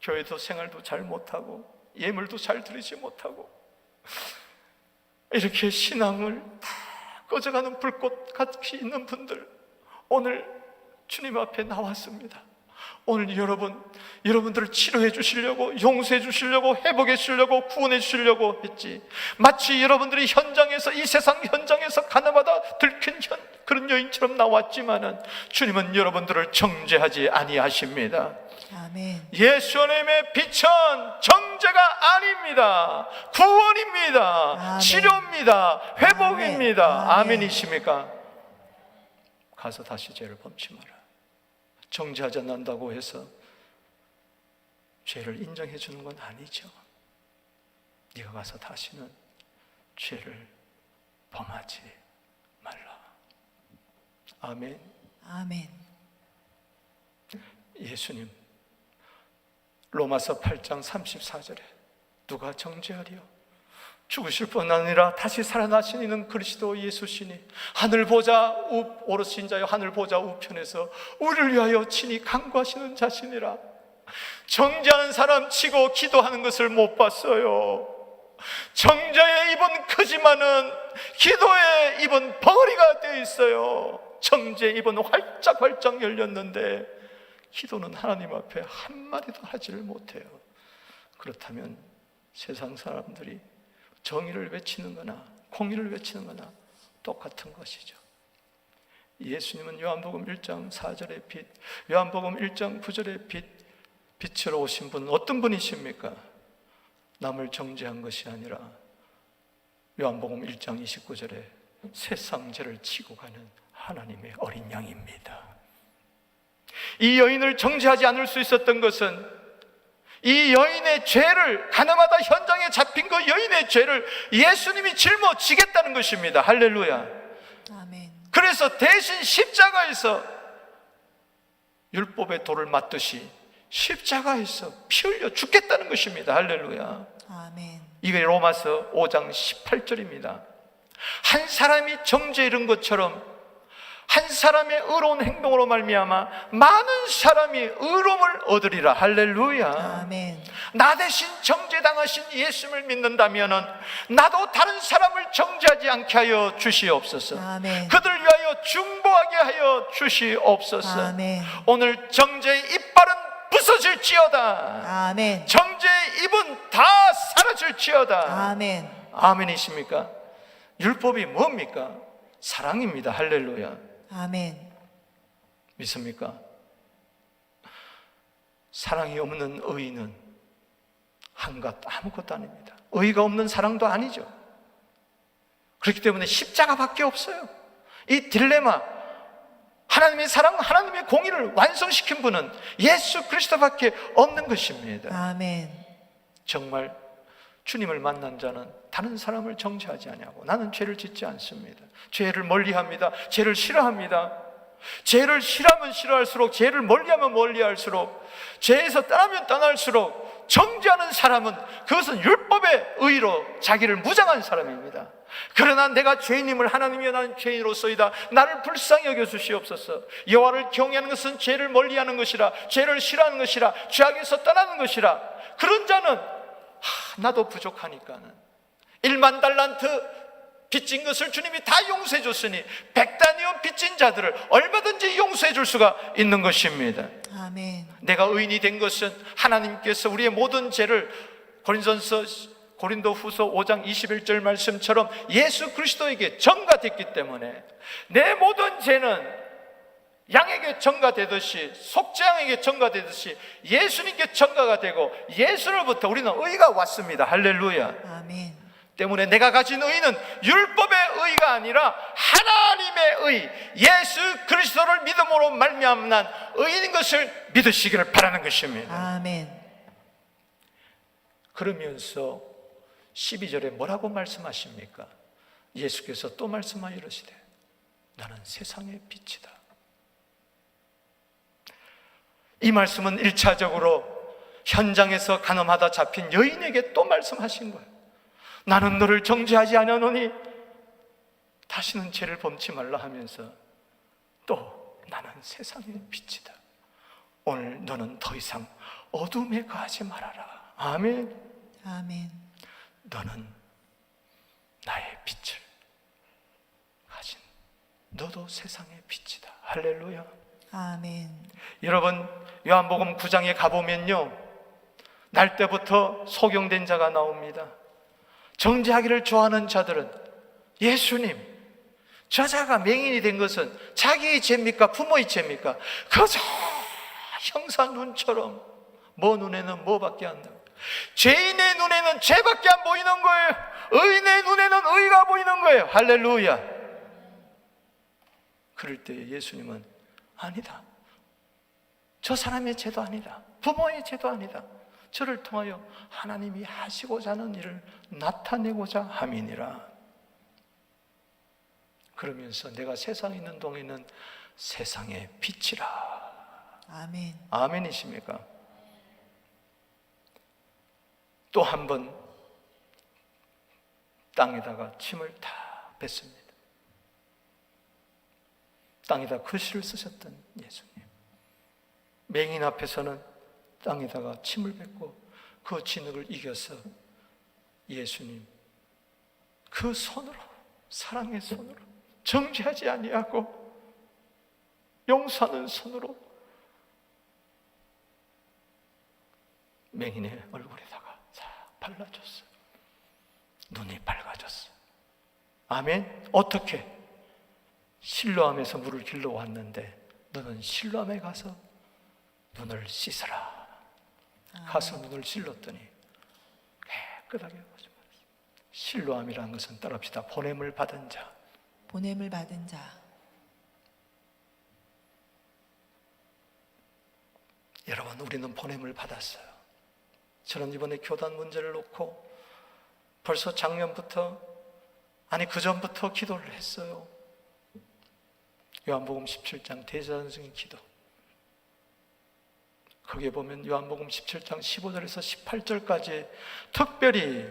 A: 교회도 생활도 잘 못하고 예물도 잘 드리지 못하고 이렇게 신앙을 다 꺼져가는 불꽃 같이 있는 분들, 오늘 주님 앞에 나왔습니다. 오늘 여러분들을 치료해 주시려고, 용서해 주시려고, 회복해 주시려고, 구원해 주시려고 했지, 마치 여러분들이 현장에서, 이 세상 현장에서 가나마다 들킨 그런 여인처럼 나왔지만은 주님은 여러분들을 정죄하지 아니하십니다.
B: 아멘.
A: 예수님의 빛은 정죄가 아닙니다. 구원입니다.
B: 아멘.
A: 치료입니다. 회복입니다.
B: 아멘.
A: 아멘이십니까? 가서 다시 죄를 범치 마라. 정죄하지 않는다고 해서 죄를 인정해 주는 건 아니죠. 네가 가서 다시는 죄를 범하지 말라. 아멘.
B: 아멘.
A: 예수님 로마서 8장 34절에 누가 정죄하리요? 죽으실 뿐 아니라 다시 살아나신 이는 그리스도 예수시니 하늘 보좌 오르신 자여 하늘 보좌 우편에서 우리를 위하여 친히 간구하시는 자시니라. 정죄하는 사람 치고 기도하는 것을 못 봤어요. 정죄의 입은 크지만은 기도의 입은 벙어리가 되어 있어요. 정죄의 입은 활짝활짝 열렸는데 기도는 하나님 앞에 한마디도 하지를 못해요. 그렇다면 세상 사람들이 정의를 외치는 거나 공의를 외치는 거나 똑같은 것이죠. 예수님은 요한복음 1장 4절의 빛, 요한복음 1장 9절의 빛으로 오신 분, 어떤 분이십니까? 남을 정죄한 것이 아니라 요한복음 1장 29절에 세상 죄를 지고 가는 하나님의 어린 양입니다. 이 여인을 정죄하지 않을 수 있었던 것은 이 여인의 죄를, 가나마다 현장에 잡힌 그 여인의 죄를 예수님이 짊어지겠다는 것입니다. 할렐루야.
B: 아멘.
A: 그래서 대신 십자가에서 율법의 돌을 맞듯이 십자가에서 피 흘려 죽겠다는 것입니다. 할렐루야.
B: 아멘.
A: 이게 로마서 5장 18절입니다. 한 사람이 정죄 이룬 것처럼 한 사람의 의로운 행동으로 말미암아 많은 사람이 의로움을 얻으리라. 할렐루야.
B: 아멘.
A: 나 대신 정죄당하신 예수를 믿는다면은 나도 다른 사람을 정죄하지 않게 하여 주시옵소서.
B: 아멘.
A: 그들 위하여 중보하게 하여 주시옵소서.
B: 아멘.
A: 오늘 정죄의 이빨은 부서질지어다.
B: 아멘.
A: 정죄의 입은 다 사라질지어다.
B: 아멘.
A: 아멘이십니까? 율법이 뭡니까? 사랑입니다. 할렐루야.
B: 아멘.
A: 믿습니까? 사랑이 없는 의는 한것 아무것도 아닙니다. 의가 없는 사랑도 아니죠. 그렇기 때문에 십자가밖에 없어요. 이 딜레마, 하나님의 사랑, 하나님의 공의를 완성시킨 분은 예수 그리스도밖에 없는 것입니다.
B: 아멘.
A: 정말 주님을 만난 자는 다른 사람을 정죄하지 아니하고 나는 죄를 짓지 않습니다. 죄를 멀리합니다. 죄를 싫어합니다. 죄를 싫어하면 싫어할수록, 죄를 멀리하면 멀리할수록, 죄에서 떠나면 떠날수록 정죄하는 사람은 그것은 율법의 의로 자기를 무장한 사람입니다. 그러나 내가 죄인임을 하나님이여 나는 죄인으로서이다, 나를 불쌍히 여겨 주시옵소서. 여호와를 경외하는 것은 죄를 멀리하는 것이라, 죄를 싫어하는 것이라, 죄악에서 떠나는 것이라. 그런 자는 나도 부족하니까는 1만 달란트 빚진 것을 주님이 다 용서해 줬으니 100단위온 빚진 자들을 얼마든지 용서해 줄 수가 있는 것입니다.
B: 아멘.
A: 내가 의인이 된 것은 하나님께서 우리의 모든 죄를 고린도 후서 5장 21절 말씀처럼 예수 그리스도에게 전가됐기 때문에 내 모든 죄는 양에게 전가되듯이, 속죄양에게 전가되듯이 예수님께 전가가 되고 예수로부터 우리는 의가 왔습니다. 할렐루야.
B: 아멘.
A: 때문에 내가 가진 의는 율법의 의가 아니라 하나님의 의, 예수 그리스도를 믿음으로 말미암는 의인 것을 믿으시기를 바라는 것입니다.
B: 아멘.
A: 그러면서 12절에 뭐라고 말씀하십니까? 예수께서 또 말씀하여 이르시되 나는 세상의 빛이다. 이 말씀은 1차적으로 현장에서 간음하다 잡힌 여인에게 또 말씀하신 거예요. 나는 너를 정죄하지 아니하노니 다시는 죄를 범치 말라 하면서 또 나는 세상의 빛이다. 오늘 너는 더 이상 어둠에 거하지 말아라. 아멘.
B: 아멘.
A: 너는 나의 빛을 가진, 너도 세상의 빛이다. 할렐루야.
B: 아멘.
A: 여러분, 요한복음 9장에 가보면요, 날 때부터 소경된 자가 나옵니다. 정죄하기를 좋아하는 자들은 예수님, 저자가 맹인이 된 것은 자기의 죄입니까? 부모의 죄입니까? 그저 형사 눈처럼 뭐 눈에는 뭐밖에 안 나요. 죄인의 눈에는 죄밖에 안 보이는 거예요. 의인의 눈에는 의가 보이는 거예요. 할렐루야. 그럴 때 예수님은 아니다, 저 사람의 죄도 아니다, 부모의 죄도 아니다, 저를 통하여 하나님이 하시고자 하는 일을 나타내고자 함이니라. 그러면서 내가 세상에 있는 동에는 세상의 빛이라.
B: 아멘.
A: 아멘이십니까? 또 한 번 땅에다가 침을 다 뱉습니다. 땅에다 글씨를 쓰셨던 예수님, 맹인 앞에서는 땅에다가 침을 뱉고 그 진흙을 이겨서 예수님 그 손으로, 사랑의 손으로, 정죄하지 아니하고 용서하는 손으로 맹인의 얼굴에다가 싹 발라줬어요. 눈이 밝아졌어요. 아멘. 어떻게? 실로암에서 물을 길러 왔는데 너는 실로암에 가서 눈을 씻어라. 가서 눈을 찔렀더니 깨끗하게 거짓말했어요. 실로암이라는 것은 따라합시다. 보냄을 받은 자.
B: 보냄을 받은 자.
A: 여러분, 우리는 보냄을 받았어요. 저는 이번에 교단 문제를 놓고 벌써 작년부터, 아니 그 전부터 기도를 했어요. 요한복음 17장 대제사장의 기도, 거기에 보면 요한복음 17장 15절에서 18절까지 특별히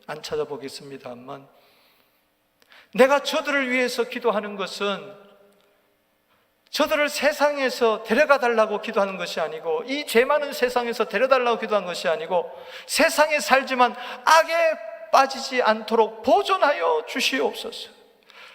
A: 안 찾아보겠습니다만, 내가 저들을 위해서 기도하는 것은 저들을 세상에서 데려가 달라고 기도하는 것이 아니고, 이 죄 많은 세상에서 데려달라고 기도하는 것이 아니고, 세상에 살지만 악에 빠지지 않도록 보존하여 주시옵소서.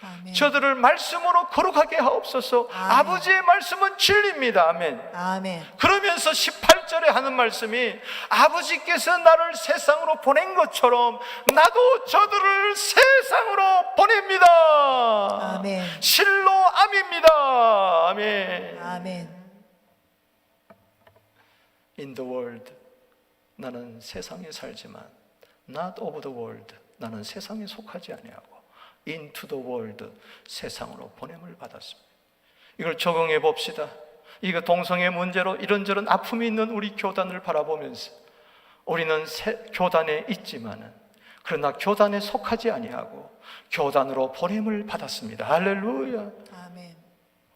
B: 아멘.
A: 저들을 말씀으로 거룩하게 하옵소서.
B: 아멘.
A: 아버지의 말씀은 진리입니다. 아멘.
B: 아멘.
A: 그러면서 18절에 하는 말씀이, 아버지께서 나를 세상으로 보낸 것처럼 나도 저들을 세상으로 보냅니다.
B: 아멘.
A: 실로 암입니다. 아멘.
B: 아멘.
A: In the world, 나는 세상에 살지만 not of the world, 나는 세상에 속하지 아니하고 into the world, 세상으로 보냄을 받았습니다. 이걸 적용해 봅시다. 이거 동성애 문제로 이런저런 아픔이 있는 우리 교단을 바라보면서, 우리는 교단에 있지만은 그러나 교단에 속하지 아니하고 교단으로 보냄을 받았습니다. 할렐루야.
B: 아멘.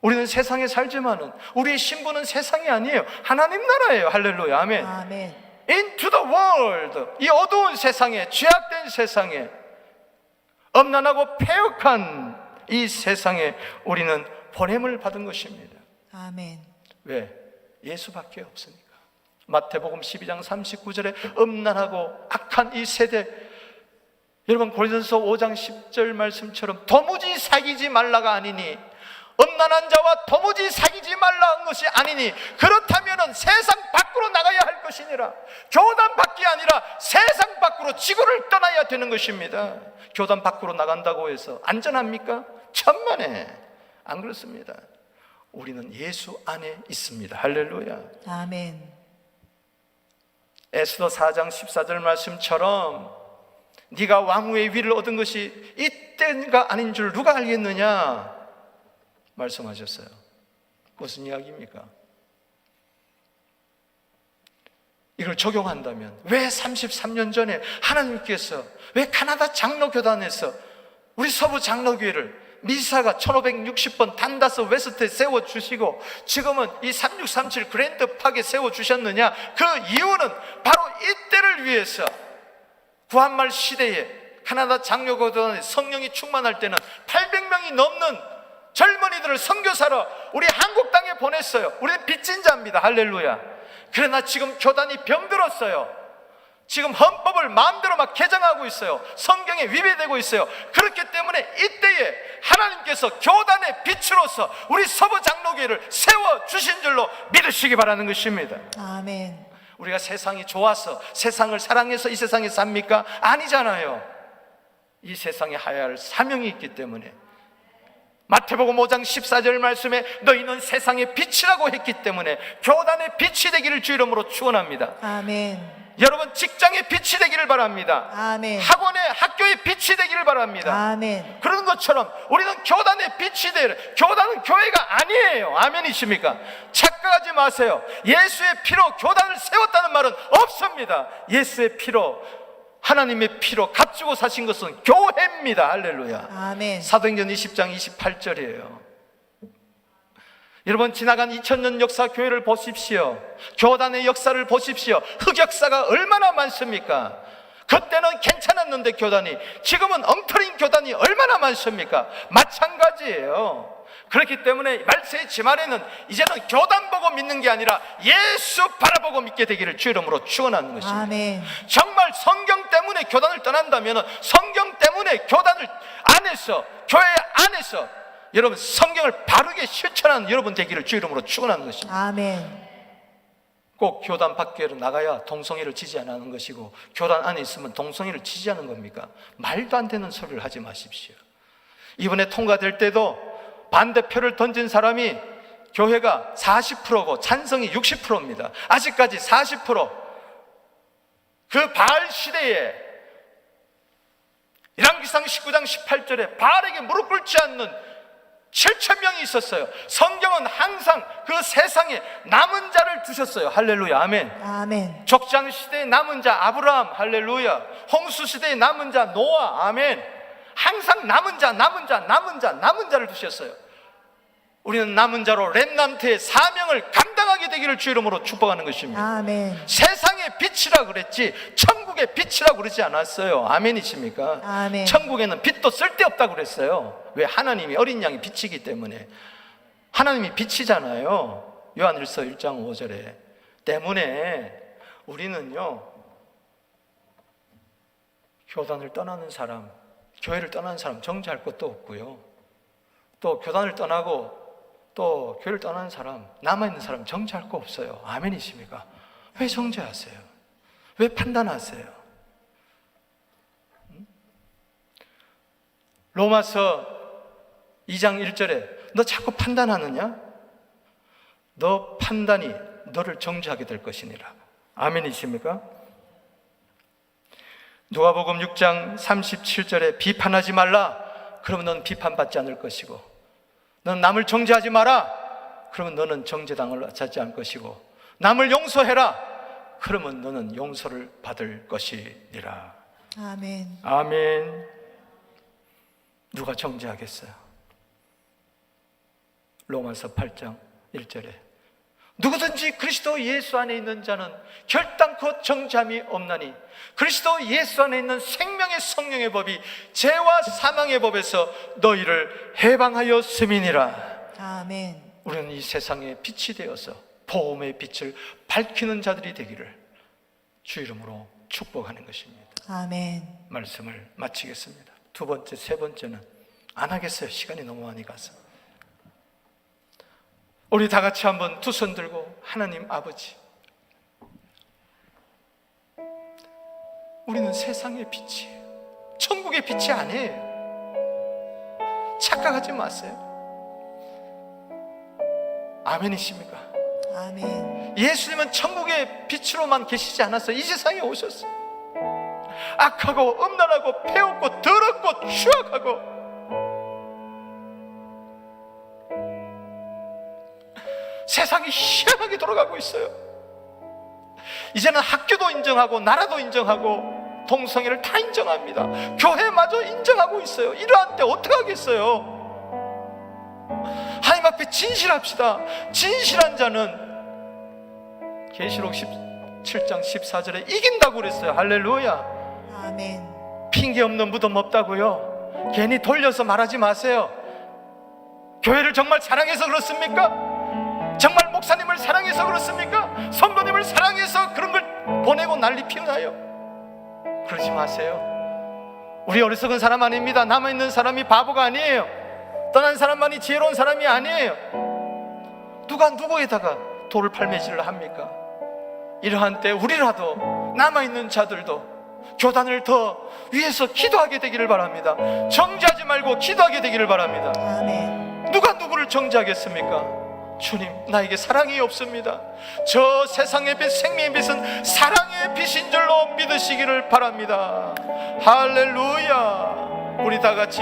A: 우리는 세상에 살지만은 우리의 신분은 세상이 아니에요. 하나님 나라예요. 할렐루야. 아멘.
B: 아멘.
A: Into the world, 이 어두운 세상에, 죄악된 세상에, 엄난하고 패역한 이 세상에 우리는 보냄을 받은 것입니다.
B: 아멘.
A: 왜? 예수밖에 없으니까. 마태복음 12장 39절에 음란하고 악한 이 세대, 여러분 고린도서 5장 10절 말씀처럼 도무지 사귀지 말라가 아니니, 음란한 자와 도무지 사귀지 말라 한 것이 아니니, 그렇다면 세상 밖으로 나가야 할 것이니라. 교단 밖이 아니라 세상 밖으로 지구를 떠나야 되는 것입니다. 교단 밖으로 나간다고 해서 안전합니까? 천만에 안 그렇습니다. 우리는 예수 안에 있습니다. 할렐루야.
B: 아멘.
A: 에스더 4장 14절 말씀처럼 네가 왕후의 위를 얻은 것이 이때가 아닌 줄 누가 알겠느냐 말씀하셨어요. 무슨 이야기입니까? 이걸 적용한다면 왜 33년 전에 하나님께서 왜 카나다 장로교단에서 우리 서부 장로교회를 미사가 1560번 단다스 웨스트에 세워주시고 지금은 이 3637 그랜드 팍에 세워주셨느냐? 그 이유는 바로 이때를 위해서, 구한말 시대에 카나다 장로교단에 성령이 충만할 때는 800명이 넘는 젊은이들을 선교사로 우리 한국 땅에 보냈어요. 우리는 빚진 자입니다. 할렐루야. 그러나 지금 교단이 병들었어요. 지금 헌법을 마음대로 막 개정하고 있어요. 성경에 위배되고 있어요. 그렇기 때문에 이때에 하나님께서 교단의 빛으로서 우리 서부 장로교회를 세워주신 줄로 믿으시기 바라는 것입니다.
B: 아멘.
A: 우리가 세상이 좋아서 세상을 사랑해서 이 세상에 삽니까? 아니잖아요. 이 세상에 하야 할 사명이 있기 때문에, 마태복음 5장 14절 말씀에 너희는 세상의 빛이라고 했기 때문에 교단의 빛이 되기를 주 이름으로 축원합니다.
B: 아멘.
A: 여러분 직장의 빛이 되기를 바랍니다.
B: 아멘.
A: 학원의 학교의 빛이 되기를 바랍니다.
B: 아멘.
A: 그런 것처럼 우리는 교단의 빛이 되를, 교단은 교회가 아니에요. 아멘이십니까? 착각하지 마세요. 예수의 피로 교단을 세웠다는 말은 없습니다. 예수의 피로, 하나님의 피로 값주고 사신 것은 교회입니다. 할렐루야.
B: 아멘.
A: 사도행전 20장 28절이에요. 여러분 지나간 2000년 역사 교회를 보십시오. 교단의 역사를 보십시오. 흑역사가 얼마나 많습니까? 그때는 괜찮았는데 교단이, 지금은 엉터리인 교단이 얼마나 많습니까? 마찬가지예요. 그렇기 때문에 말세의 지말에는 이제는 교단 보고 믿는 게 아니라 예수 바라보고 믿게 되기를 주 이름으로 축원하는 것입니다.
B: 아멘.
A: 정말 성경 때문에 교단을 떠난다면 성경 때문에 교단을 안에서, 교회 안에서 여러분 성경을 바르게 실천하는 여러분 되기를 주 이름으로 축원하는 것입니다.
B: 아멘.
A: 꼭 교단 밖으로 나가야 동성애를 지지하는 것이고 교단 안에 있으면 동성애를 지지하는 겁니까? 말도 안 되는 소리를 하지 마십시오. 이번에 통과될 때도 반대표를 던진 사람이 교회가 40%고 찬성이 60%입니다. 아직까지 40%. 그 바알 시대에 열왕기상 19장 18절에 바알에게 무릎 꿇지 않는 7,000명이 있었어요. 성경은 항상 그 세상에 남은 자를 두셨어요. 할렐루야. 아멘.
B: 아멘.
A: 족장 시대의 남은 자 아브라함. 할렐루야. 홍수 시대의 남은 자 노아. 아멘. 항상 남은 자를 두셨어요. 우리는 남은 자로 렘넌트의 사명을 감당하게 되기를 주 이름으로 축복하는 것입니다.
B: 아멘.
A: 세상의 빛이라 그랬지 천국의 빛이라고 그러지 않았어요. 아멘이십니까?
B: 아멘.
A: 천국에는 빛도 쓸데없다고 그랬어요. 왜? 하나님이 어린 양이 빛이기 때문에. 하나님이 빛이잖아요. 요한일서 1장 5절에. 때문에 우리는요, 교단을 떠나는 사람, 교회를 떠나는 사람 정죄할 것도 없고요, 또 교단을 떠나고 또 교회를 떠나는 사람, 남아있는 사람 정죄할 거 없어요. 아멘이십니까? 왜 정죄하세요? 왜 판단하세요? 로마서 2장 1절에 너 자꾸 판단하느냐? 너 판단이 너를 정죄하게 될 것이니라. 아멘이십니까? 누가복음 6장 37절에 비판하지 말라. 그러면 넌 비판받지 않을 것이고, 넌 남을 정죄하지 마라. 그러면 너는 정죄당을 받지 않을 것이고, 남을 용서해라. 그러면 너는 용서를 받을 것이니라.
B: 아멘.
A: 아멘. 누가 정죄하겠어요? 로마서 8장 1절에 누구든지 그리스도 예수 안에 있는 자는 결단코 정죄함이 없나니 그리스도 예수 안에 있는 생명의 성령의 법이 죄와 사망의 법에서 너희를 해방하였음이니라.
B: 아멘.
A: 우리는 이 세상에 빛이 되어서 복음의 빛을 밝히는 자들이 되기를 주 이름으로 축복하는 것입니다.
B: 아멘.
A: 말씀을 마치겠습니다. 두 번째, 세 번째는 안 하겠어요. 시간이 너무 많이 가서. 우리 다 같이 한번 두 손 들고, 하나님 아버지, 우리는 세상의 빛이에요. 천국의 빛이 아니에요. 착각하지 마세요. 아멘이십니까?
B: 아멘.
A: 예수님은 천국의 빛으로만 계시지 않았어요. 이 세상에 오셨어요. 악하고 음란하고 패없고 더럽고 추악하고 세상이 희한하게 돌아가고 있어요. 이제는 학교도 인정하고 나라도 인정하고 동성애를 다 인정합니다. 교회마저 인정하고 있어요. 이러한 때 어떻게 하겠어요? 하나님 앞에 진실합시다. 진실한 자는 계시록 17장 14절에 이긴다고 그랬어요. 할렐루야.
B: 아멘.
A: 핑계 없는 무덤 없다고요. 괜히 돌려서 말하지 마세요. 교회를 정말 사랑해서 그렇습니까? 정말 목사님을 사랑해서 그렇습니까? 성도님을 사랑해서 그런 걸 보내고 난리 피우나요? 그러지 마세요. 우리 어리석은 사람 아닙니다. 남아있는 사람이 바보가 아니에요. 떠난 사람만이 지혜로운 사람이 아니에요. 누가 누구에다가 돌을 팔매질을 합니까? 이러한 때 우리라도, 남아있는 자들도 교단을 더 위해서 기도하게 되기를 바랍니다. 정죄하지 말고 기도하게 되기를 바랍니다.
B: 아멘.
A: 누가 누구를 정죄하겠습니까? 주님, 나에게 사랑이 없습니다. 저 세상의 빛, 생명의 빛은 사랑의 빛인 줄로 믿으시기를 바랍니다. 할렐루야. 우리 다 같이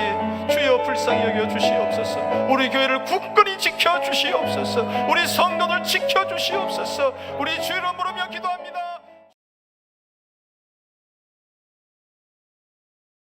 A: 주여 불쌍히 여겨 주시옵소서. 우리 교회를 굳건히 지켜 주시옵소서. 우리 성도들 지켜 주시옵소서. 우리 주 이름 부르며 기도합니다.